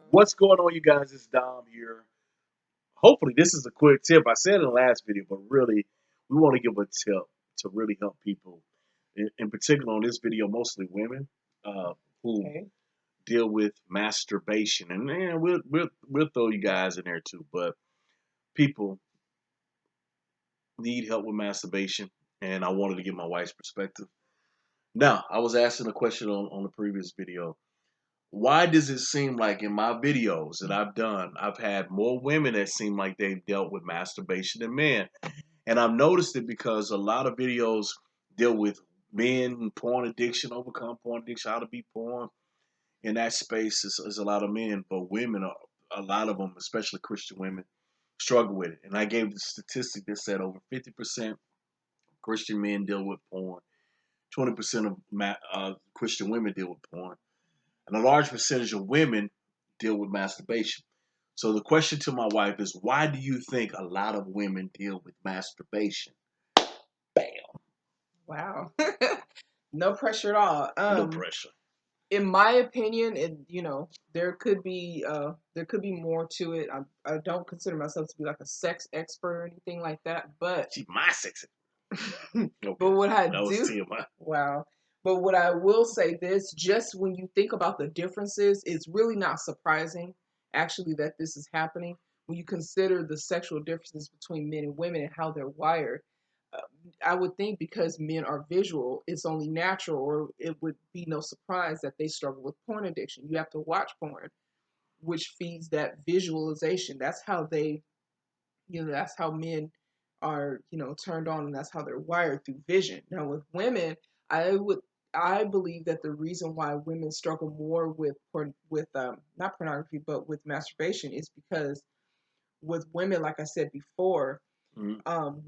What's going on, you guys? It's Dom here. Hopefully, this is a quick tip. I said in the last video, but really, we want to give a tip to really help people. In particular, on this video, mostly women who Okay. deal with masturbation, and we'll throw you guys in there too. But people need help with masturbation, and I wanted to get my wife's perspective. Now, I was asking a question on the previous video. Why does it seem like in my videos that I've done, I've had more women that seem like they've dealt with masturbation than men? And I've noticed it because a lot of videos deal with men, porn addiction, overcome porn addiction, how to be porn. In that space is a lot of men, but women, a lot of them, especially Christian women, struggle with it. And I gave the statistic that said over 50% Christian men deal with porn, 20% of Christian women deal with porn, and a large percentage of women deal with masturbation. So the question to my wife is, why do you think a lot of women deal with masturbation? Bam. Wow. No pressure at all. No pressure. In my opinion, there could be more to it. I don't consider myself to be like a sex expert or anything like that, but She my sexy. but Okay. what I That was do, TMI. wow. But what I will say this, just when you think about the differences, it's really not surprising actually that this is happening when you consider the sexual differences between men and women and how they're wired. uh, I would think because men are visual, it's only natural, or it would be no surprise that they struggle with porn addiction. You have to watch porn, which feeds that visualization. That's how that's how men are, turned on, and that's how they're wired through vision. Now, with women, I would, I believe that the reason why women struggle more with not pornography, but with masturbation is because with women, like I said before, Mm-hmm.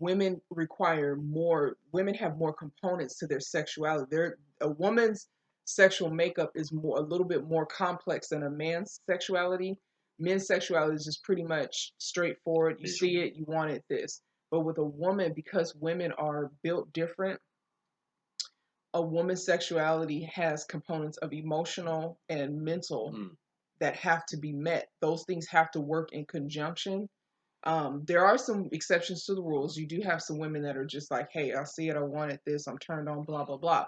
women have more components to their sexuality. A woman's sexual makeup is a little bit more complex than a man's sexuality. Men's sexuality is just pretty much straightforward. You see Visual. it, you want it, this. But with a woman, because women are built different, a woman's sexuality has components of emotional and mental Mm. that have to be met. Those things have to work in conjunction. There are some exceptions to the rules. You do have some women that are just like, hey, I see it, I wanted this, I'm turned on, blah, blah, blah.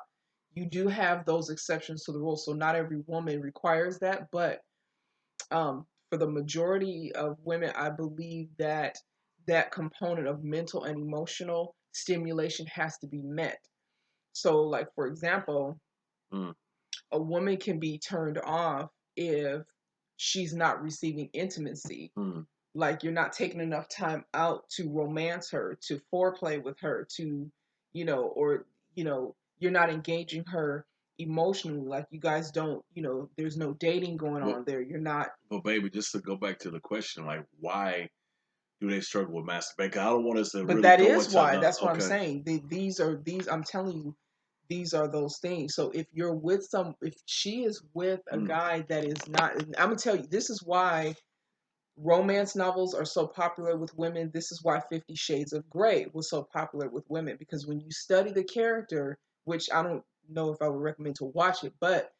You do have those exceptions to the rules. So not every woman requires that. But for the majority of women, I believe that that component of mental and emotional stimulation has to be met. So, like, for example, Mm. a woman can be turned off if she's not receiving intimacy, Mm. like you're not taking enough time out to romance her, to foreplay with her, to, or, you're not engaging her emotionally. Like, you guys don't, there's no dating going But on there. You're not. but baby, just to go back to the question, like why do they struggle with masturbation? 'Cause I don't want us to But really that go is into why. another. That's what I'm Okay. saying. These. I'm telling you, these are those things. So if she is with a Mm. guy that is not, I'm gonna tell you, this is why romance novels are so popular with women. This is why 50 Shades of Grey was so popular with women, because when you study the character, which I don't know if I would recommend to watch it, but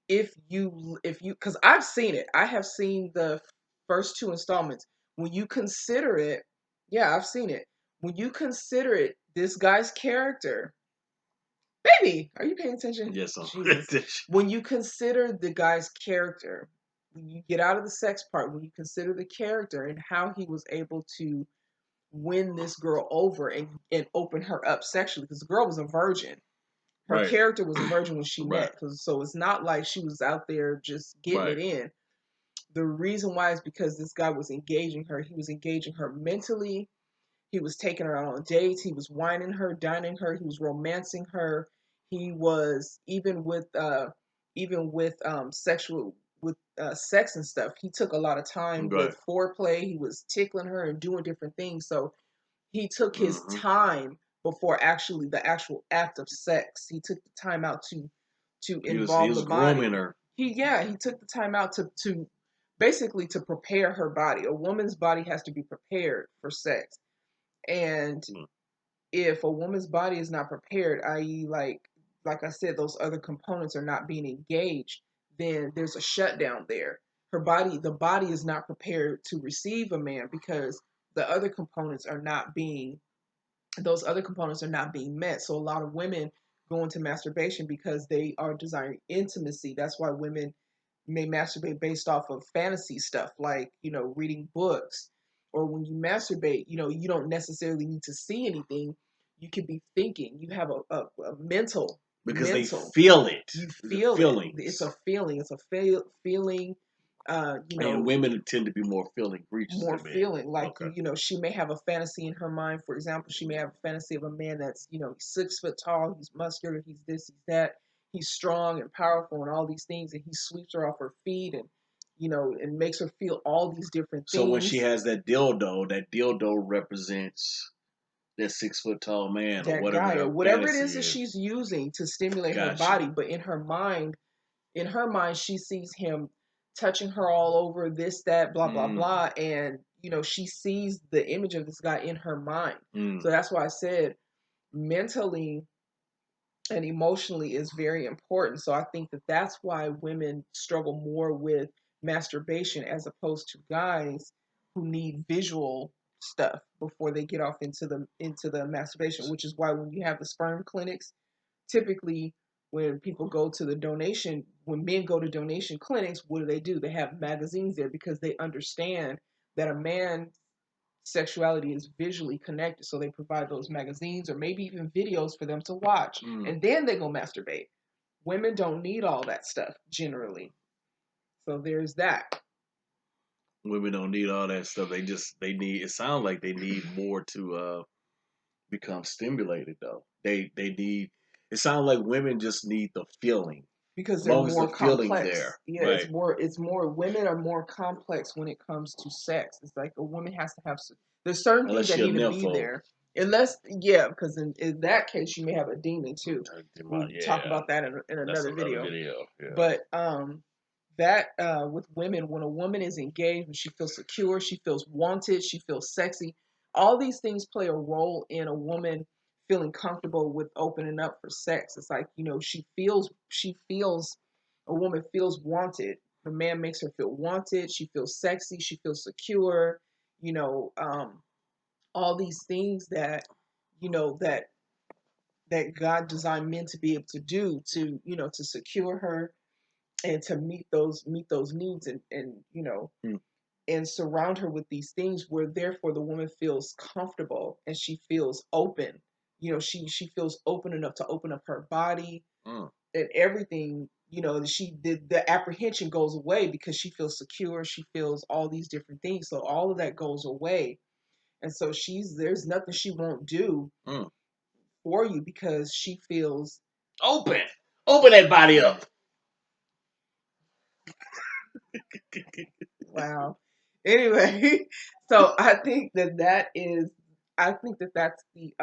because I've seen it. I have seen the first two installments. When you consider it, yeah, I've seen it. When you consider it, this guy's character, baby, are you paying attention? Yes, Jesus. When you consider the guy's character, when you get out of the sex part, when you consider the character and how he was able to win this girl over and open her up sexually, because the girl was a virgin. Her right, character was a virgin when she right, met, so it's not like she was out there just getting right. it in. The reason why is because this guy was engaging her. He was engaging her mentally. He was taking her out on dates. He was wining her, dining her. He was romancing her. He was even with sexual with sex and stuff. He took a lot of time Right. with foreplay. He was tickling her and doing different things. So he took his Mm-hmm. time before actually the actual act of sex. He took the time out to He involve was the grooming body. her. He took the time out to basically to prepare her body. A woman's body has to be prepared for sex. And Mm. if a woman's body is not prepared, i.e., like I said, those other components are not being engaged, then there's a shutdown there. the body is not prepared to receive a man because the other components are not being those other components are not being met. So a lot of women go into masturbation because they are desiring intimacy. That's why women may masturbate based off of fantasy stuff, like, reading books. Or when you masturbate, you don't necessarily need to see anything. You could be thinking. You have a because they mental. feel it. You The feel it. It's feelings. a feeling. It's a feeling. Uh, you And know, women tend to be more feeling creatures more than men. feeling like Okay. she may have a fantasy in her mind. For example, she may have a fantasy of a man that's, he's 6 foot tall, he's muscular, he's this, he's that, he's strong and powerful and all these things, and he sweeps her off her feet and and makes her feel all these different So when she things. has that dildo represents that 6 foot tall man or That whatever guy or her whatever it fantasy is that is. she's using to stimulate her Gotcha. body, but in her mind she sees him touching her all over, this, that, blah blah Mm, blah, and she sees the image of this guy in her mind. mm. So that's why I said mentally and emotionally is very important. So I think that that's why women struggle more with masturbation as opposed to guys who need visual stuff before they get off into the masturbation, which is why when you have the sperm clinics, typically when men go to donation clinics, what do? They have magazines there because they understand that a man sexuality is visually connected. So they provide those magazines or maybe even videos for them to watch. Mm. And then they go masturbate. Women don't need all that stuff generally. So there's that. Women don't need all that stuff. They need. It sounds like they need more to become stimulated though. They need. It sounds like women just need the feeling. Because As they're long as the more feeling's complex. there, Yeah, right? it's more women are more complex when it comes to sex. It's like a woman has to have there's certain things Unless that you're a need to be nympho. there. Unless, yeah, because in that case you may have a demon too. We'll talk Yeah, about that in that's another another video. video. Yeah. But that with women, when a woman is engaged, when she feels secure, she feels wanted, she feels sexy, all these things play a role in a woman feeling comfortable with opening up for sex. It's like, she feels a woman feels wanted. The man makes her feel wanted, she feels sexy, she feels secure, you know um all these things that you know that God designed men to be able to do, to secure her and to meet those needs, and Mm. and surround her with these things, where therefore the woman feels comfortable and she feels open. She feels open enough to open up her body Mm. and everything. The apprehension goes away because she feels secure, she feels all these different things, so all of that goes away. And so there's nothing she won't do Mm. for you because she feels Open, open that body up. wow. Anyway, so I think that that's the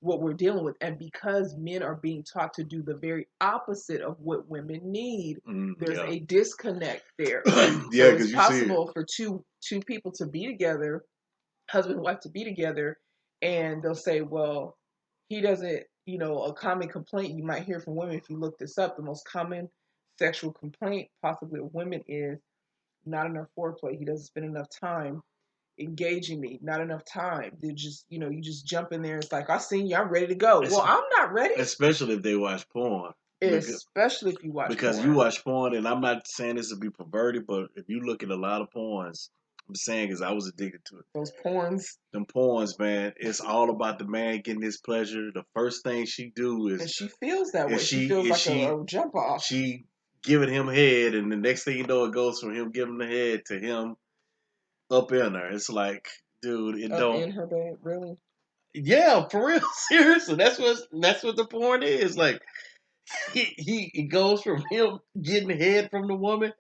what we're dealing with, and because men are being taught to do the very opposite of what women need, there's Yeah. a disconnect there. Yeah, So it's because you see it. possible for two people to be together, husband and wife to be together, and they'll say, well, he doesn't, a common complaint you might hear from women, if you look this up, the most common sexual complaint possibly of women is not enough foreplay. He doesn't spend enough time engaging me. Not enough time. They just, you just jump in there. It's like, I seen you. I'm ready to go. Es- Well, I'm not ready. Especially if they watch porn. Because Especially if you watch because you porn. watch porn, and I'm not saying this to be perverted, but if you look at a lot of porns, I'm saying because I was addicted to it. Those porns. Them porns, man, it's all about the man getting his pleasure. The first thing she do And is she feels that if way. She she feels if like she a jump off she giving him head, and the next thing you know, it goes from him giving the head to him up in her. It's like, dude, it up don't. in her bed. Really? Yeah, for real, seriously. That's what the porn is. Like he goes from him getting head from the woman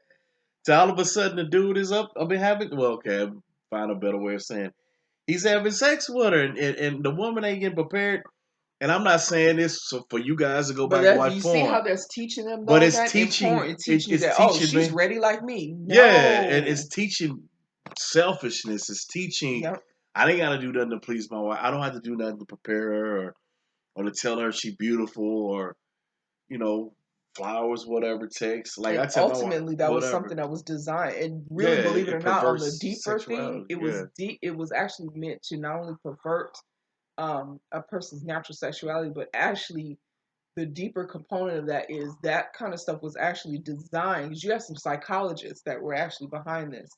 to all of a sudden the dude is up. I mean, having well, okay, I'll find a better way of saying he's having sex with her, and the woman ain't getting prepared. And I'm not saying this so for you guys to go But back and watch you see porn, how that's teaching them but though, it's that in teaching. porn, it's teaching you It's that, oh, teaching she's me. ready like me. Yeah, and it's No. teaching selfishness. It's teaching. Yep. I ain't got to do nothing to please my wife. I don't have to do nothing to prepare her or to tell her she's beautiful or you know flowers, whatever it takes. Like And I tell my wife, ultimately, that was whatever. something that was designed. And Yeah, really, believe it it or not, on the perverts deeper thing, sexuality. it Yeah. was deep. It was actually meant to not only pervert a person's natural sexuality, but actually the deeper component of that is that kind of stuff was actually designed because you have some psychologists that were actually behind this.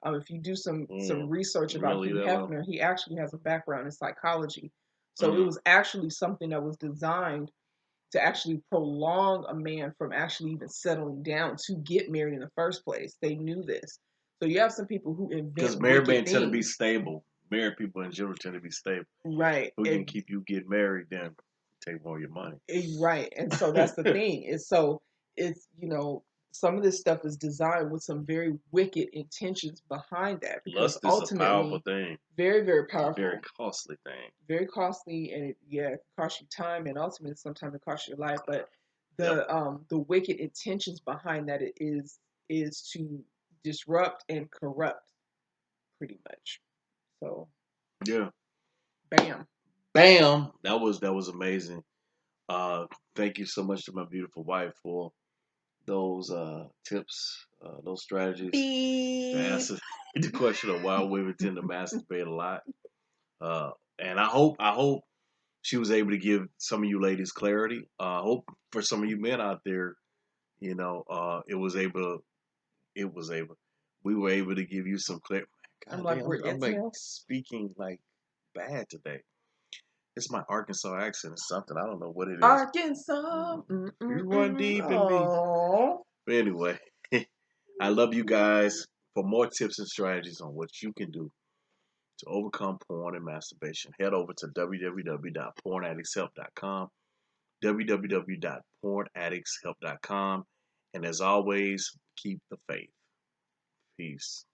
If you do some Mm. research You about really Hugh that low? Hefner, he actually has a background in psychology. So it Mm. was actually something that was designed to actually prolong a man from actually even settling down to get married in the first place. They knew this. So you have some people who Because invent married wicked men tend to be things. stable. Married people in general tend to be stable. Right. Who can keep you get married, then take more of your money. Right. And so that's the thing. Is so it's some of this stuff is designed with some very wicked intentions behind that because Lust is a powerful ultimately thing, very, very a very powerful, costly thing. very costly, and it costs you time, and ultimately sometimes it costs your life. But Yep. the wicked intentions behind that is to disrupt and corrupt pretty much. So Yeah. bam. Bam. That was amazing. Thank you so much to my beautiful wife for those tips, those strategies to Beep. answer the question of why women tend to masturbate a lot. Uh, and I hope she was able to give some of you ladies clarity. I hope for some of you men out there, it was able, we were able to give you some clarity. I'm God like, damn, we're I'm like intel. speaking like bad today. It's my Arkansas accent or something. I don't know what it is. Arkansas. You run deep in me. Oh. But anyway, I love you guys. For more tips and strategies on what you can do to overcome porn and masturbation, head over to www.pornaddictshelp.com, www.pornaddictshelp.com, and as always, keep the faith. Peace.